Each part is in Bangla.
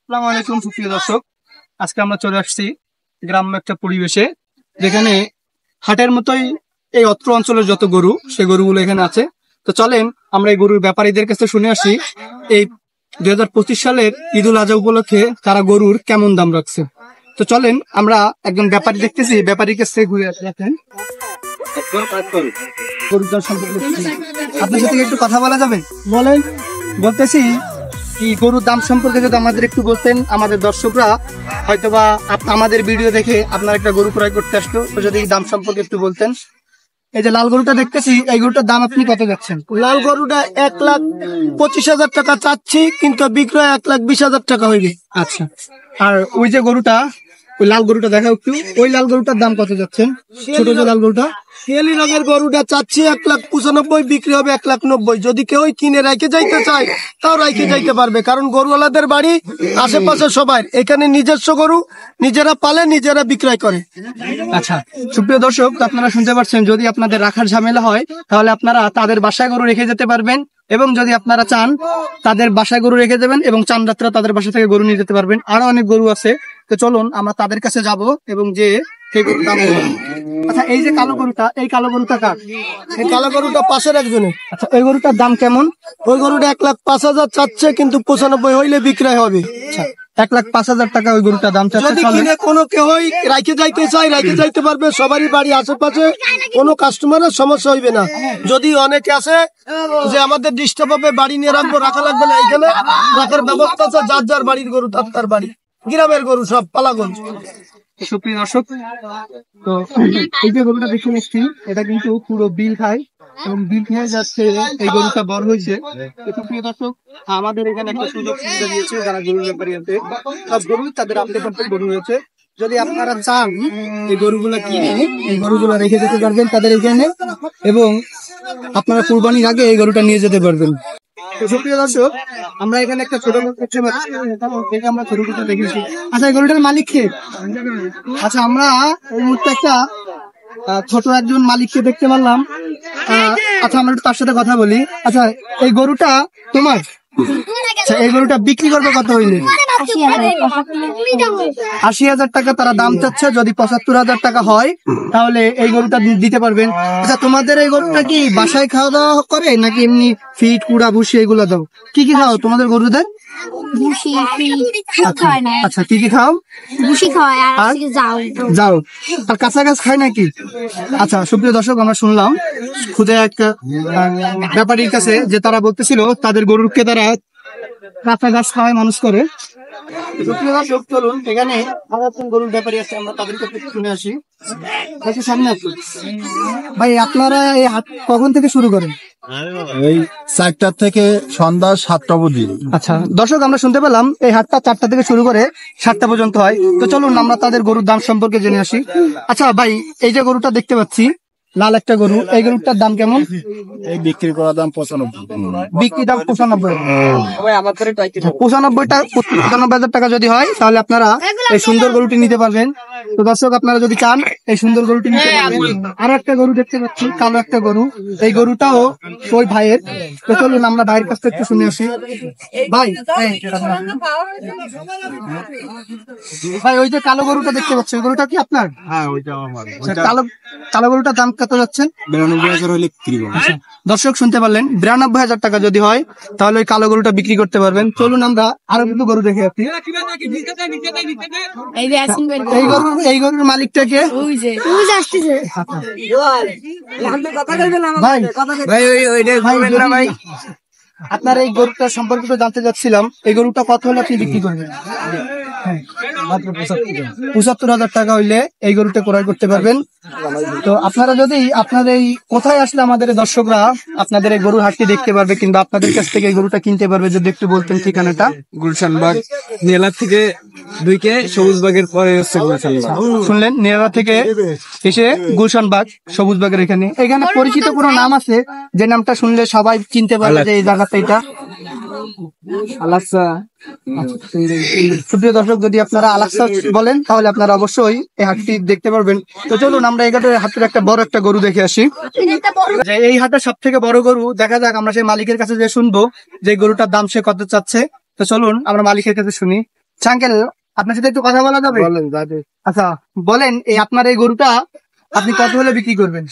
আসসালামু আলাইকুম সুপ্রিয় দর্শক, আজকে আমরা চলে আসছি গ্রাম্য একটা পরিবেশে, যেখানে হাটের মতোই এই অত্র অঞ্চলের যত গরু সেই গরুগুলো এখানে আছে। তো চলেন আমরা এই গরুর ব্যাপারীদের কাছে শুনে আসি এই 2025 সালের ঈদুল আজহা উপলক্ষে তারা গরুর কেমন দাম রাখছে। তো চলেন আমরা একজন ব্যাপারী দেখতেছি, ব্যাপারীর কাছে ঘুরে আসি। দেখেন গরুর দাম সম্পর্কে আপনার সাথে একটু কথা বলা যাবে? বলেন। বলতেছি কি, গরুর দাম সম্পর্কে যদি আমাদের একটু বলতেন, আমাদের দর্শকরা হয়তোবা আমাদের ভিডিও দেখে আপনার একটা গরু ক্রয় করতে আসতো, তো যদি দাম সম্পর্কে একটু বলতেন। এই যে লাল গরুটা দেখতেছি, এই গরুটার দাম আপনি কত যাচ্ছেন? লাল গরুটা 1,25,000 টাকা চাচ্ছি, কিন্তু বিক্রয় 1,20,000 টাকা হইবে। আচ্ছা, আর ওই যে গরুটা, ওই লাল গরুটা দেখা একটু, ওই লাল গরুটার দাম কত যাচ্ছেন? ছোট যে লাল গরুটা, শিয়ালি রঙের গরুটা চাচ্ছি 1,95,000, বিক্রি হবে 1,90,000। যদি কেউ কিনে রেখে যাইতে চায় তাও রেখে যাইতে পারবে, কারণ গরুওয়ালাদের বাড়ি আশেপাশে সবাই এখানে নিজস্ব গরু নিজেরা পালে নিজেরা বিক্রয় করে। আচ্ছা সুপ্রিয় দর্শক, আপনারা শুনতে পাচ্ছেন, যদি আপনাদের রাখার ঝামেলা হয় তাহলে আপনারা তাদের বাসায় গরু রেখে যেতে পারবেন, এবং যদি আপনারা চান তাদের বাসায় গরু রেখে দেবেন এবং চান রাত্রে তাদের বাসা থেকে গরু নিয়ে যেতে পারবেন। আরো অনেক গরু আছে, তো চলুন আমরা তাদের কাছে যাব এবং যে সেই গরুর দাম বলবো। আচ্ছা, এই যে কালো গরুটা, এই কালো গরুটা কার? এই কালো গরুটা পাশের একজনের। আচ্ছা, ওই গরুটার দাম কেমন? ওই গরুটা 1,05,000 চাচ্ছে, কিন্তু 95 হইলে বিক্রয় হবে। আচ্ছা, 1,05,000 টাকা ওই গরুটার দাম চাচ্ছে। যদি কিনে কোনো কেউ রাইখে যাইতে চায় রাইখে যাইতে পারবে, সবারই বাড়ি আশেপাশে, কোনো কাস্টমারের সমস্যা হইবে না। যদি অনেকে আছে যে আমাদের ডিস্টার্ব হবে, বাড়ি নিয়ে রাখবো, রাখা লাগবে না, এখানে রাখার ব্যবস্থা আছে। যার যার বাড়ির গরু তার বাড়ি, গ্রামের গরু সব পালাগঞ্জ। সুপ্রিয় দর্শক, তো এই যে গরুটা দেখে নিচ্ছি, এটা কিন্তু পুরো বিল খায় এবং বিল খেয়ে যাচ্ছে, এই গরুটা বড় হয়েছে। সুপ্রিয় দর্শক, আমাদের এখানে একটা সুযোগ সুবিধা দিয়েছে, যারা গরুর ব্যাপারী আছে সব গরু তাদের আপডেট গরু হয়েছে। যদি আপনারা চান এই গরুগুলা কিনে এই গরুগুলা রেখে যেতে পারবেন তাদের এখানে, এবং আপনারা কুরবানির আগে এই গরুটা নিয়ে যেতে পারবেন। সুপ্রিয় দর্শক, আমরা এখানে একটা ছোট গরু দেখতে পাচ্ছি, আমরা ছোট গরুটা দেখেছি। আচ্ছা, এই গরুটার মালিক কে? আচ্ছা, আমরা এই মুহূর্তে একটা ছোট একজন মালিককে দেখতে পারলাম। আচ্ছা, আমরা তার সাথে কথা বলি। আচ্ছা, এই গরুটা তোমার? আচ্ছা, এই গরুটা বিক্রি করবে কত হইলে? 80,000 টাকা তারা দাম চাচ্ছে। যদি 75,000 টাকা হয় তাহলে এই গরুটা দিতে পারবেন। আচ্ছা, তোমাদের এই গরুটা কি বাসায় খাওয়া দাওয়া করে নাকি এমনি ফিট কুড়া ভুসি এগুলো দাও? কি কি খাও তোমাদের গরুদের? আচ্ছা, কি কি খাও? যাও আর কাঁচা গাছ খায় নাকি? আচ্ছা সুপ্রিয় দর্শক, আমরা শুনলাম খুদে একটা ব্যাপারীর কাছে যে তারা বলতেছিল তাদের গরুকে তারা কাঁচা গাছ খাওয়ায় মানুষ করে। সুপ্রিয় দর্শক, চলুন এখানে গরুর ব্যাপারী আছে, আমরা তাদের কাছে শুনে আসি। সামনে আসুন ভাই, আপনারা এই হাট কখন থেকে শুরু করেন? এই 4টা থেকে সন্ধ্যা 7টা অবধি। আচ্ছা দর্শক, আমরা শুনতে পেলাম এই হাটটা 4টা থেকে শুরু করে 7টা পর্যন্ত হয়। তো চলুন আমরা তাদের গরুর দাম সম্পর্কে জেনে আসি। আচ্ছা ভাই, এই যে গরুটা দেখতে পাচ্ছি, লাল একটা গরু, এই গরুটার দাম কেমন? এই বিক্রি করার দাম 95। বিক্রি দাম 95। 95,000 টাকা যদি হয় তাহলে আপনারা এই সুন্দর গরুটি নিতে পারবেন। তো দর্শক, আপনারা যদি চান এই সুন্দর গরুটি নিতে পারবেন। আরো একটা গরু দেখতে পাচ্ছি, কালো একটা গরু, এই গরুটাও ওই ভাইয়ের। তো চলুন আমরা ভাইয়ের কাছ থেকে একটু শুনে আসি। ভাই, ভাই ওই যে কালো গরুটা দেখতে পাচ্ছি, ওই গরুটা কি আপনার? হ্যাঁ, ওইটা আমার। কালো গরুটার দাম কত যাচ্ছেন? 92,000 হলে বিক্রি করব। দর্শক শুনতে পারলেন, 92,000 টাকা যদি হয় তাহলে ওই কালো গরুটা বিক্রি করতে পারবেন। চলুন আমরা আরো কিছু গরু দেখে আসি। এই গরুর মালিকটাকে ভাই, আপনার এই গরুটা সম্পর্কে জানতে চাচ্ছিলাম, এই গরুটা কত হলে আপনি বিক্রি করবেন? 75,000 টাকা হইলে এই গরুটা ক্রয় করতে পারবেন। তো আপনারা যদি আপনাদের এই কোথায় আসলে আমাদের দর্শকরা আপনাদের এই গরুর হাটটি দেখতে পারবে কিংবা আপনাদের কাছ থেকে এই গরুটা কিনতে পারবে, যদি একটু বলতেন ঠিকানাটা। গুলশানবাগ নেলা থেকে 2 সবুজবাগের পরে হচ্ছে গুলশানবাগ। শুনলেন, নেলা থেকে এসে গুলশানবাগ সবুজবাগের এখানে পরিচিত কোনো নাম আছে যে নামটা শুনলে সবাই চিনতে পারবে যে এই জায়গাটা এটা? আলাক্সা। সুপ্রিয় দর্শক, যদি আপনারা আলাক্সা বলেন তাহলে আপনারা অবশ্যই এই হাটটি দেখতে পারবেন। তো চলুন আমরা এই হাটের একটা বড় একটা গরু দেখে আসি। এই হাটের সব থেকে বড় গরু দেখা যাক, আমরা সেই মালিকের কাছে যে শুনবো যে গরুটার দাম সে কত চাচ্ছে। তো চলুন আমরা মালিকের কাছে শুনি। আঙ্কেল আপনার সাথে একটু কথা বলা যাবে? বলেন দাদু। আচ্ছা বলেন, এই আপনার এই গরুটা আপনি কত হলে বিক্রি করবেন?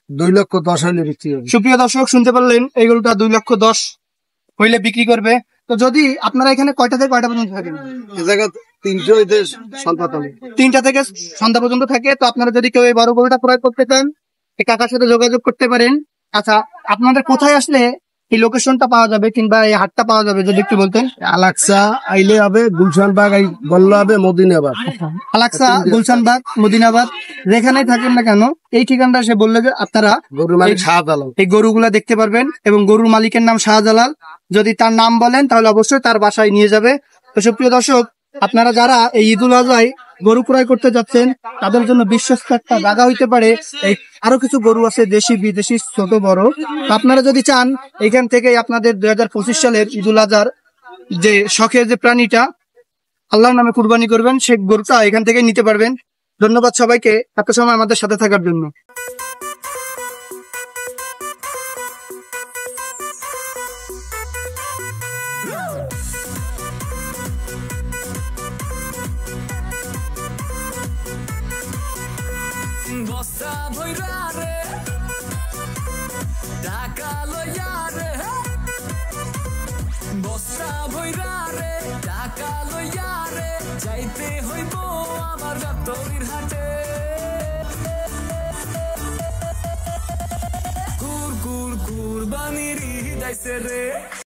2,10,000 হলে বিক্রি হবে। সুপ্রিয় দর্শক শুনতে পারলেন, এই গরুটা 2,10,000 হইলে বিক্রি করবে। তো যদি আপনারা এখানে কয়টা থেকে কয়টা পর্যন্ত থাকেন? এ জায়গা 3টা হইতে সন্ধ্যা তলে। 3টা থেকে সন্ধ্যা পর্যন্ত থাকে। তো আপনারা যদি কেউ এই বড় গরুটা ক্রয় করতে চান, এই কাকার সাথে যোগাযোগ করতে পারেন। আচ্ছা আপনাদের কোথায় আসলে এই লোকেশনটা পাওয়া যাবে কিংবা এই হাটটা পাওয়া যাবে যদি একটু বলতেন? আলাক্সা আইলে হবে, গুলশানবাগ বললে হবে, মদিনাবাদ। আলাক্সা, গুলশানবাগ, মদিনাবাদ যেখানেই থাকেন না কেন এই ঠিকানাটা সে বললে যে আপনারা গরুর মালিক শাহজালাল। এই গরুগুলা দেখতে পারবেন এবং গরুর মালিকের নাম শাহজালাল। যদি তার নাম বলেন তাহলে অবশ্যই তার বাসায় নিয়ে যাবে। তো সুপ্রিয় দর্শক, আপনারা যারা এই ঈদুল আজহায় গরু ক্রয় করতে যাচ্ছেন তাদের জন্য বিশ্বস্ত একটা জায়গা হইতে পারে। এই আরো কিছু গরু আছে দেশি বিদেশি ছোট বড়। তো আপনারা যদি চান এখান থেকে আপনাদের 2025 সালের ঈদুল আজহার যে শখের যে প্রাণীটা আল্লাহর নামে কুরবানি করবেন, সে গরুটা এখান থেকে নিতে পারবেন। ধন্যবাদ সবাইকে এত সময় আমাদের সাথে থাকার জন্য। বস্তা ভইরা রে টাকা লইয়া রে, বস্তা ভইরা রে টাকা লইয়া রে, যাইতে হইব আমার গাবতলীর হাটে। কুরবানির ঈদ আইছে রে।